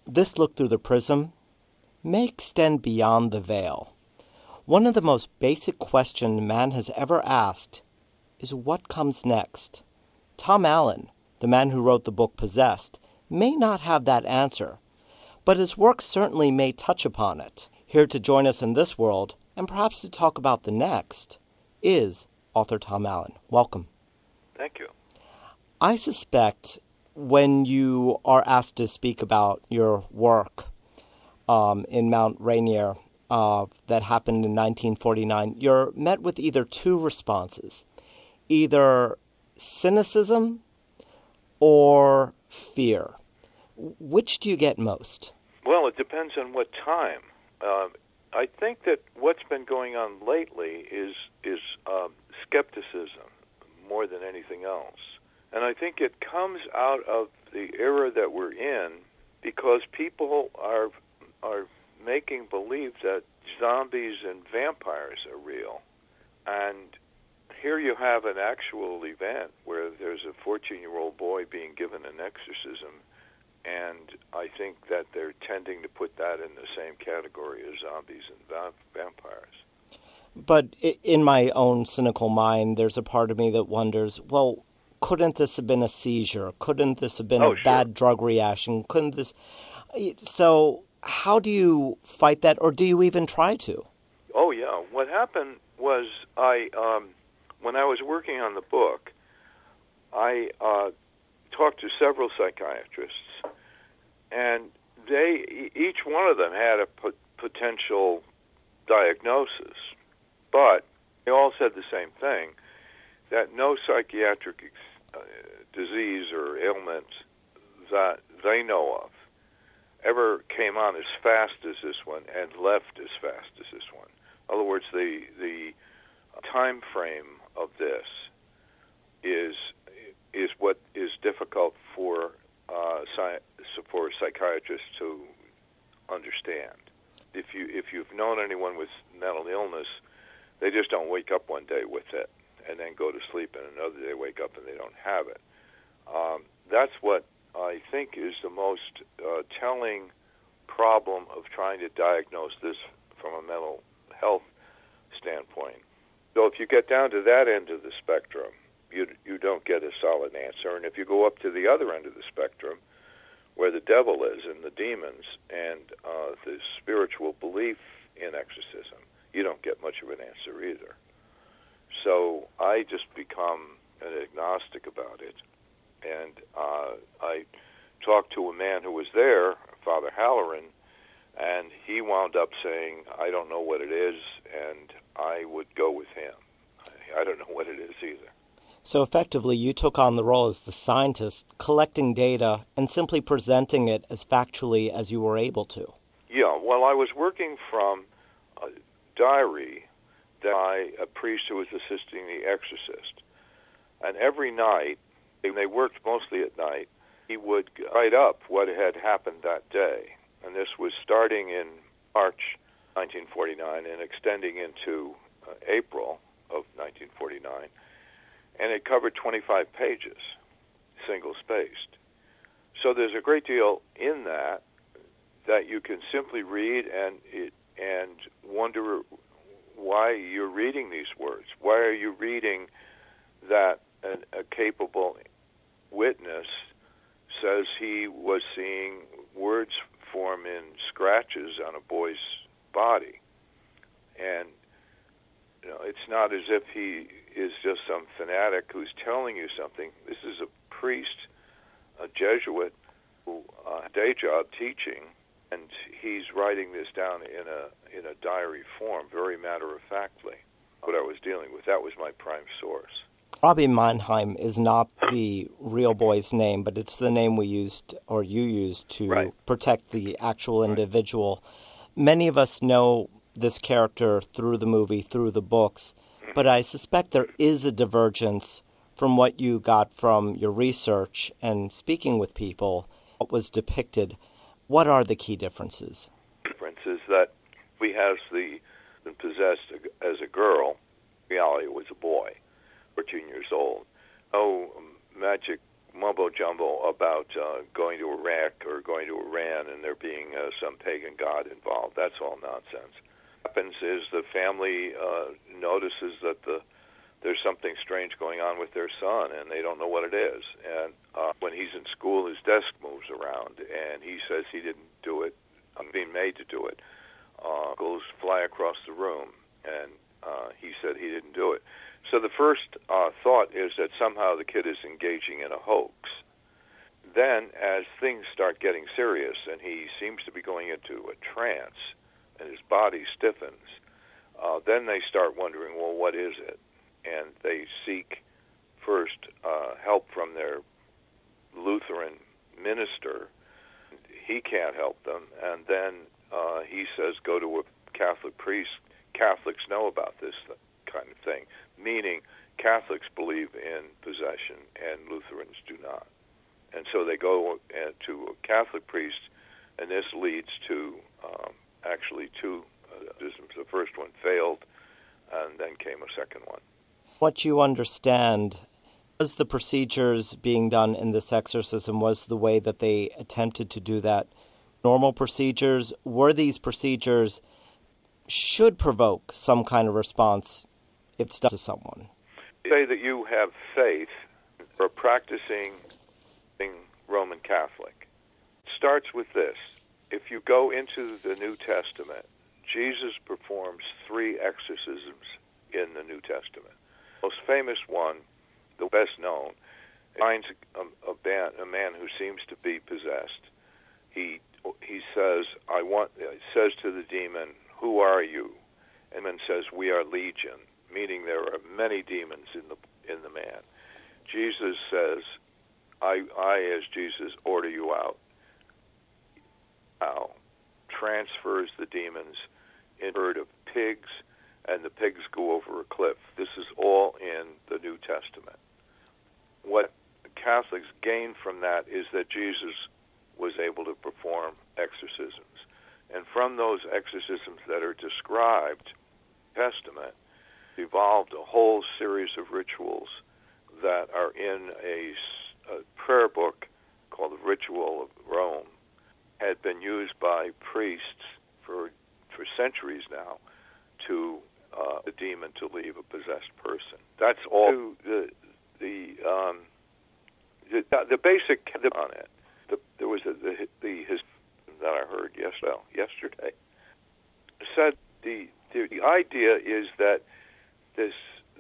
This look through the prism may extend beyond the veil. One of the most basic questions man has ever asked is what comes next? Tom Allen, the man who wrote the book Possessed, may not have that answer, but his work certainly may touch upon it. Here to join us in this world, and perhaps to talk about the next, is author Tom Allen. Welcome. Thank you. I suspect when you are asked to speak about your work in Mount Ranier that happened in 1949, you're met with either two responses, either cynicism or fear. Which do you get most? Well, it depends on what time. I think that what's been going on lately is skepticism more than anything else. And I think it comes out of the era that we're in because people are making believe that zombies and vampires are real. And here you have an actual event where there's a 14-year-old boy being given an exorcism, and I think that they're tending to put that in the same category as zombies and vampires. But in my own cynical mind, there's a part of me that wonders, well, couldn't this have been a seizure? Couldn't this have been a bad drug reaction? Couldn't this... So how do you fight that, or do you even try to? Oh, yeah. What happened was when I was working on the book, I talked to several psychiatrists, and each one of them had a potential diagnosis, but they all said the same thing, that no psychiatric disease or ailment that they know of ever came on as fast as this one and left as fast as this one. In other words, the time frame of this is what is difficult for psychiatrists to understand. If you've known anyone with mental illness, they just don't wake up one day with it and then go to sleep, and another day wake up and they don't have it. That's what I think is the most telling problem of trying to diagnose this from a mental health standpoint. So if you get down to that end of the spectrum, you don't get a solid answer. And if you go up to the other end of the spectrum, where the devil is and the demons and the spiritual belief in exorcism, you don't get much of an answer either. So I just become an agnostic about it. And I talked to a man who was there, Father Halloran, and he wound up saying, I don't know what it is, and I would go with him. I don't know what it is either. So effectively, you took on the role as the scientist, collecting data and simply presenting it as factually as you were able to. Yeah, well, I was working from a diary by a priest who was assisting the exorcist. And every night, and they worked mostly at night, he would write up what had happened that day. And this was starting in March 1949 and extending into April of 1949. And it covered 25 pages, single-spaced. So there's a great deal in that you can simply read and wonder why you're reading these words. Why are you reading that a capable witness says he was seeing words form in scratches on a boy's body? And it's not as if he is just some fanatic who's telling you something. This is a priest, a Jesuit, who day job teaching, and he's writing this down in a diary form, very matter-of-factly. What I was dealing with, that was my prime source. Robbie Manheim is not the real boy's name, but it's the name we used, or you used, to protect the actual individual. Many of us know this character through the movie, through the books, but I suspect there is a divergence from what you got from your research and speaking with people, what was depicted. What are the key differences? The difference is that we have been possessed as a girl. In reality, it was a boy, 14 years old. No magic mumbo-jumbo about going to Iraq or going to Iran and there being some pagan god involved. That's all nonsense. What happens is the family notices that there's something strange going on with their son, and they don't know what it is. And when he's in school, his desk moves around, and he says he didn't do it. I'm being made to do it. Goes fly across the room, and he said he didn't do it. So the first thought is that somehow the kid is engaging in a hoax. Then, as things start getting serious, and he seems to be going into a trance, and his body stiffens, then they start wondering, well, what is it? And they seek first help from their Lutheran minister. He can't help them, and then he says, go to a Catholic priest. Catholics know about this kind of thing, meaning Catholics believe in possession and Lutherans do not. And so they go to a Catholic priest, and this leads to actually two exorcisms. The first one failed, and then came a second one. What you understand, was the procedures being done in this exorcism, was the way that they attempted to do that normal procedures? Were these procedures should provoke some kind of response if it's done to someone? Say that you have faith or practicing Roman Catholic. It starts with this. If you go into the New Testament, Jesus performs 3 exorcisms in the New Testament. The most famous one, the best known, finds a man who seems to be possessed. He says, says to the demon, "Who are you?" And then says, "We are legion," meaning there are many demons in the man. Jesus says, I as Jesus order you out. Now transfers the demons in a herd of pigs, and the pigs go over a cliff. This is all in the New Testament. What Catholics gain from that is that Jesus was able to perform exorcisms. And from those exorcisms that are described in the Testament, evolved a whole series of rituals that are in a prayer book called the Ritual of Rome, had been used by priests for centuries now to the demon to leave a possessed person. That's all the basic on it. There was his that I heard yesterday said the idea is that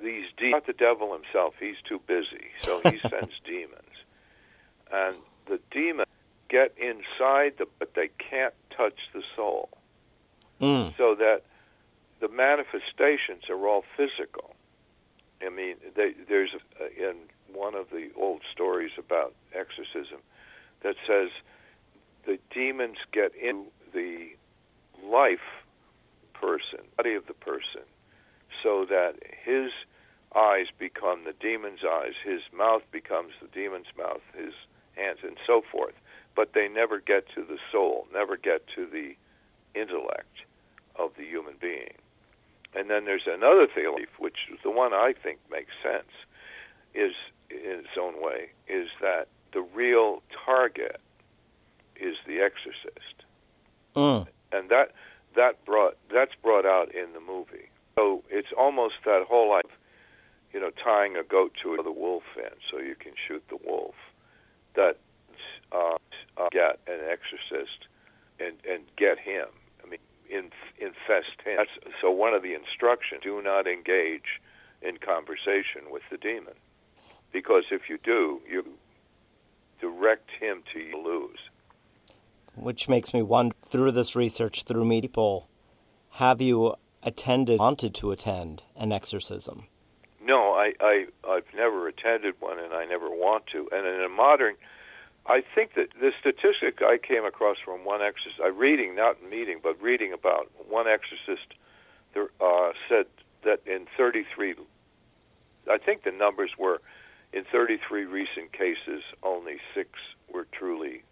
these not the devil himself. He's too busy, so he sends demons, and the demons get inside but they can't touch the soul, so that the manifestations are all physical. I mean, there's in one of the old stories about exorcism that says the demons get into the life person, body of the person, so that his eyes become the demon's eyes, his mouth becomes the demon's mouth, his hands, and so forth. But they never get to the soul, never get to the intellect of the human being. And then there's another theory, which is the one I think makes sense, is in its own way, is that the real target is the exorcist. And that's brought out in the movie. So it's almost that whole life, tying a goat to the wolf end so you can shoot the wolf, that get an exorcist and get him. I mean, infest him. So one of the instructions, do not engage in conversation with the demon, because if you do, you direct him to lose. Which makes me wonder, through this research, through meeting people, have you wanted to attend an exorcism? No, I've never attended one, and I never want to. And in a modern, I think that the statistic I came across from one exorcist, reading about one exorcist, said that in 33, I think the numbers were, in 33 recent cases, only 6 were truly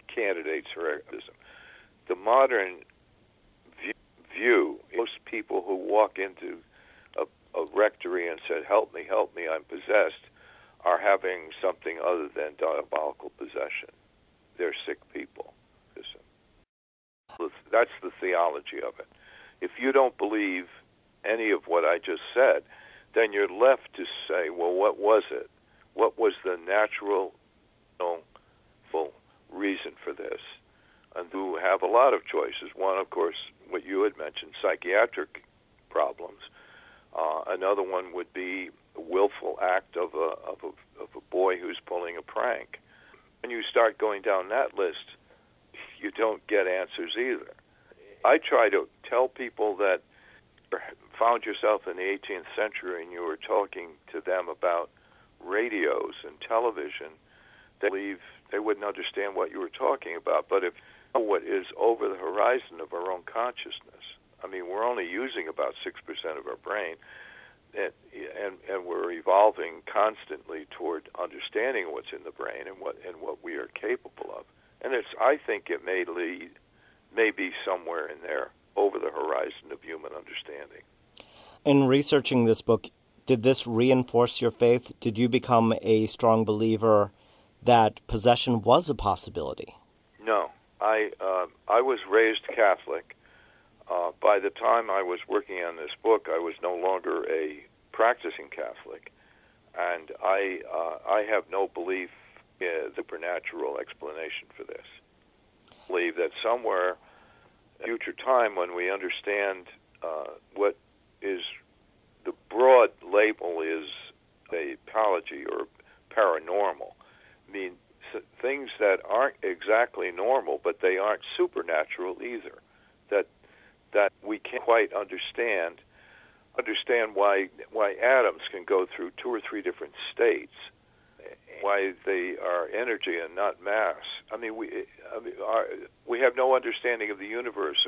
candidates for exorcism. The modern view, most people who walk into a rectory and said, help me, I'm possessed, are having something other than diabolical possession. They're sick people. That's the theology of it. If you don't believe any of what I just said, then you're left to say, well, what was it? What was the natural, full reason for this? And you have a lot of choices. One, of course, what you had mentioned, psychiatric problems. Another one would be a willful act of a boy who's pulling a prank. When you start going down that list, you don't get answers either. I try to tell people that found yourself in the 18th century and you were talking to them about radios and television, they believe they wouldn't understand what you were talking about. But if you know what is over the horizon of our own consciousness, I mean, we're only using about 6% of our brain, and we're evolving constantly toward understanding what's in the brain and what we are capable of. And I think it may be somewhere in there over the horizon of human understanding. In researching this book, did this reinforce your faith? Did you become a strong believer that possession was a possibility? No. I was raised Catholic. By the time I was working on this book, I was no longer a practicing Catholic, and I have no belief in the supernatural explanation for this. I believe that somewhere in future time, when we understand what is the broad label is a pathology or paranormal, I mean things that aren't exactly normal, but they aren't supernatural either. That we can't quite understand why atoms can go through 2 or 3 different states, why they are energy and not mass. I mean, we have no understanding of the universe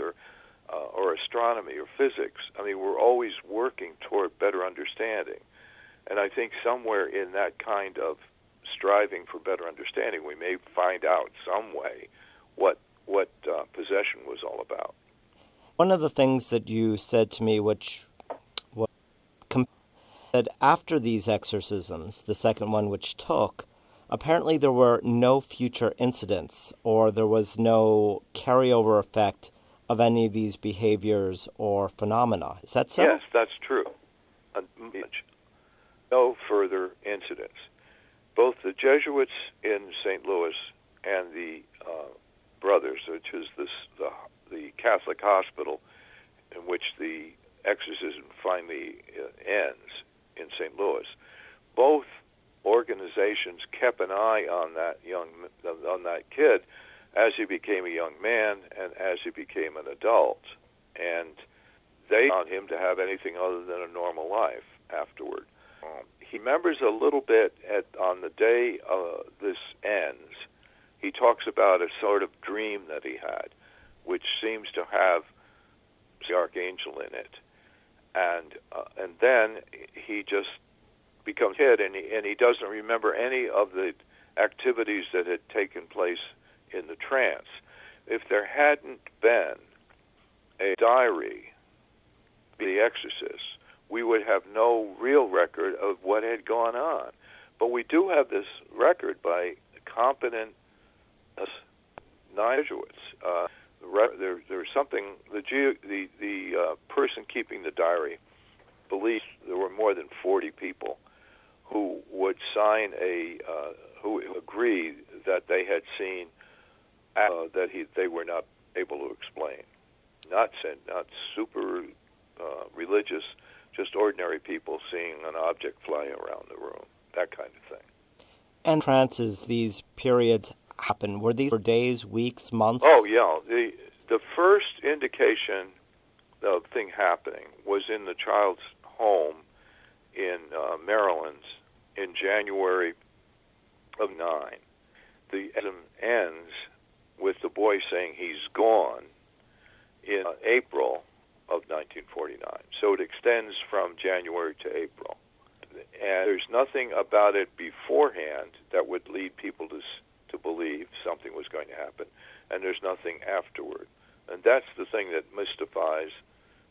or astronomy or physics. I mean, we're always working toward better understanding, and I think somewhere in that kind of striving for better understanding, we may find out some way what possession was all about. One of the things that you said to me, that after these exorcisms, the second one which took, apparently there were no future incidents, or there was no carryover effect of any of these behaviors or phenomena. Is that so? Yes, that's true. No further incidents. Both the Jesuits in St. Louis and the Brothers, which is the Catholic hospital in which the exorcism finally ends in St. Louis, both organizations kept an eye on that kid as he became a young man and as he became an adult, and they found him to have anything other than a normal life afterward. He remembers a little bit on the day this ends. He talks about a sort of dream that he had, which seems to have the archangel in it, and then he just becomes hit, and he doesn't remember any of the activities that had taken place in the trance. If there hadn't been a diary, The Exorcist, we would have no real record of what had gone on. But we do have this record by competent Jesuits. There's something. The person keeping the diary believes there were more than 40 people who would sign who agree that they had seen that they were not able to explain. Not super religious, just ordinary people seeing an object flying around the room, that kind of thing. And trances, these periods happen. Were these for days, weeks, months? Oh, yeah. The first indication of thing happening was in the child's home in Maryland in January of 9. The exorcism ends with the boy saying he's gone in April of 1949. So it extends from January to April. And there's nothing about it beforehand that would lead people to believe something was going to happen. And there's nothing afterward. And that's the thing that mystifies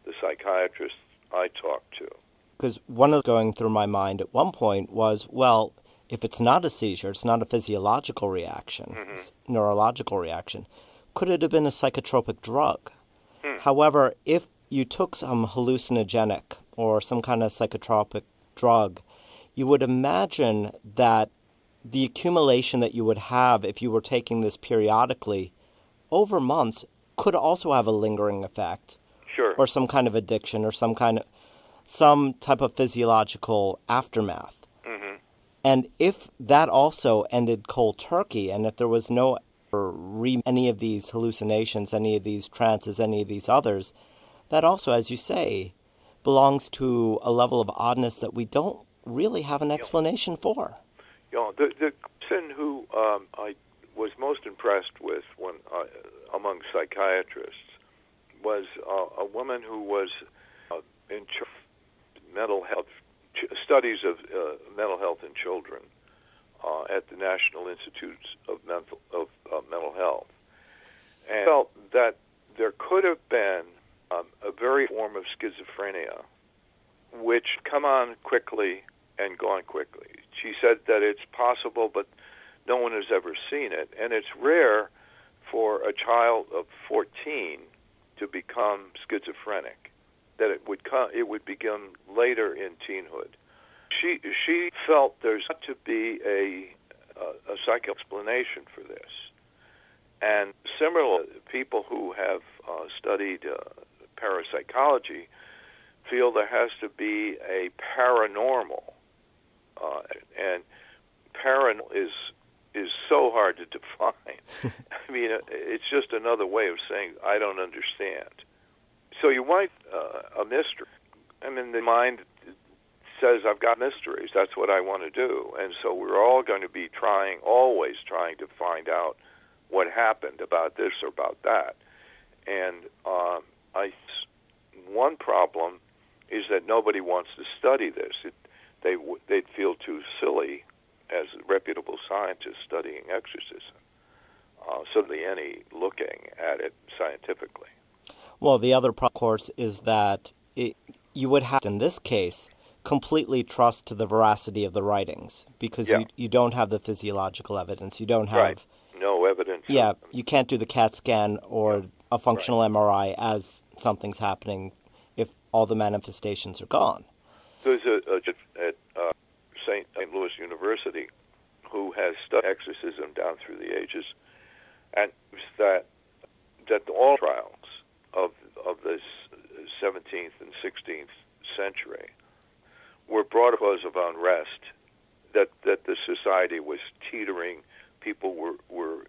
the psychiatrists I talked to. Because one of the going through my mind at one point was, well, if it's not a seizure, it's not a physiological reaction, neurological reaction, could it have been a psychotropic drug? However, if you took some hallucinogenic or some kind of psychotropic drug, you would imagine that the accumulation that you would have if you were taking this periodically over months could also have a lingering effect. Sure. Or some kind of addiction or some type of physiological aftermath. And if that also ended cold turkey, and if there was no any of these hallucinations, any of these trances, any of these others, that also, as you say, belongs to a level of oddness that we don't really have an explanation for. The person who I was most impressed with when among psychiatrists was a woman who was in mental health studies of mental health in children at the National Institutes of Mental Health, and felt that there could have been a very form of schizophrenia which come on quickly and gone quickly. She said that it's possible, but no one has ever seen it, and it's rare for a child of 14 to become schizophrenic. That it would begin later in teenhood. She felt there's got to be a psychic explanation for this, and similarly, people who have studied parapsychology feel there has to be a paranormal, and paranormal is so hard to define. I mean, it's just another way of saying I don't understand. So you might a mystery. I mean, the mind says I've got mysteries. That's what I want to do, and so we're all going to be always trying to find out what happened about this or about that. And one problem is that nobody wants to study this. They'd feel too silly as reputable scientists studying exorcism. Certainly any looking at it scientifically. Well, the other problem, of course, is that you would have, in this case, completely trust to the veracity of the writings because you don't have the physiological evidence. You don't have... No evidence. Yeah, you can't do the CAT scan or a functional MRI as something's happening if all the manifestations are gone. There's at St. Louis University who has studied exorcism down through the ages, and that all trials of this 17th and 16th century were brought because of unrest, that the society was teetering. People were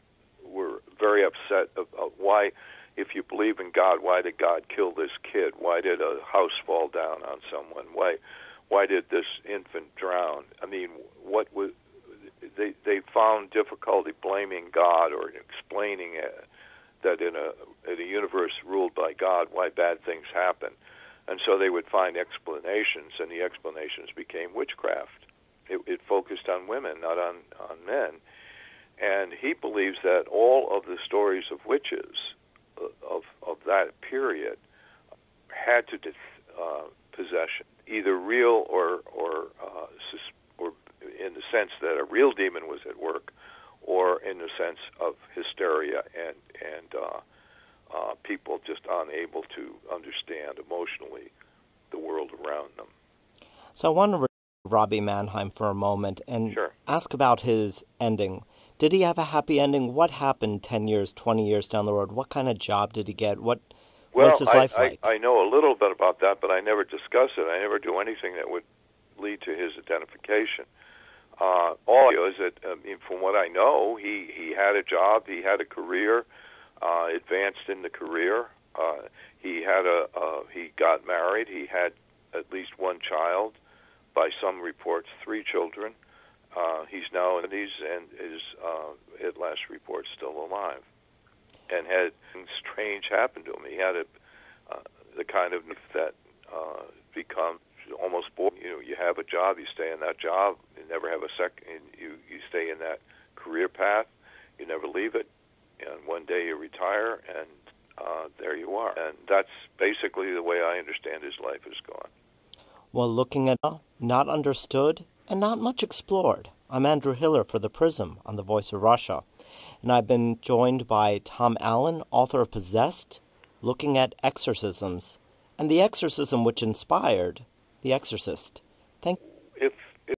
very upset about why, if you believe in God, why did God kill this kid? Why did a house fall down on someone? Why did this infant drown? I mean, what was they found difficulty blaming God or explaining that in a universe ruled by God, why bad things happen. And so they would find explanations, and the explanations became witchcraft. It focused on women, not on men. And he believes that all of the stories of witches of that period had to do possession, either real or in the sense that a real demon was at work, or in the sense of hysteria and people just unable to understand emotionally the world around them. So I want to return to Robbie Manheim for a moment and ask about his ending. Did he have a happy ending? What happened 10 years, 20 years down the road? What kind of job did he get? What was his life like? I know a little bit about that, but I never discuss it. I never do anything that would lead to his identification. All I know is that, from what I know, he had a job, he had a career, advanced in the career. He got married. He had at least one child. By some reports, 3 children. He's now in these and is, at last report, still alive. And had something strange happen to him. He had the kind of that becomes almost boring. You have a job, you stay in that job, you never have a second. You stay in that career path, you never leave it, and one day you retire, and there you are. And that's basically the way I understand his life is gone. Well, looking at not understood and not much explored I'm Andrew Hiller for The Prism on The Voice of Russia, and I've been joined by Tom Allen, author of Possessed, looking at exorcisms, and the exorcism which inspired The Exorcist. Thank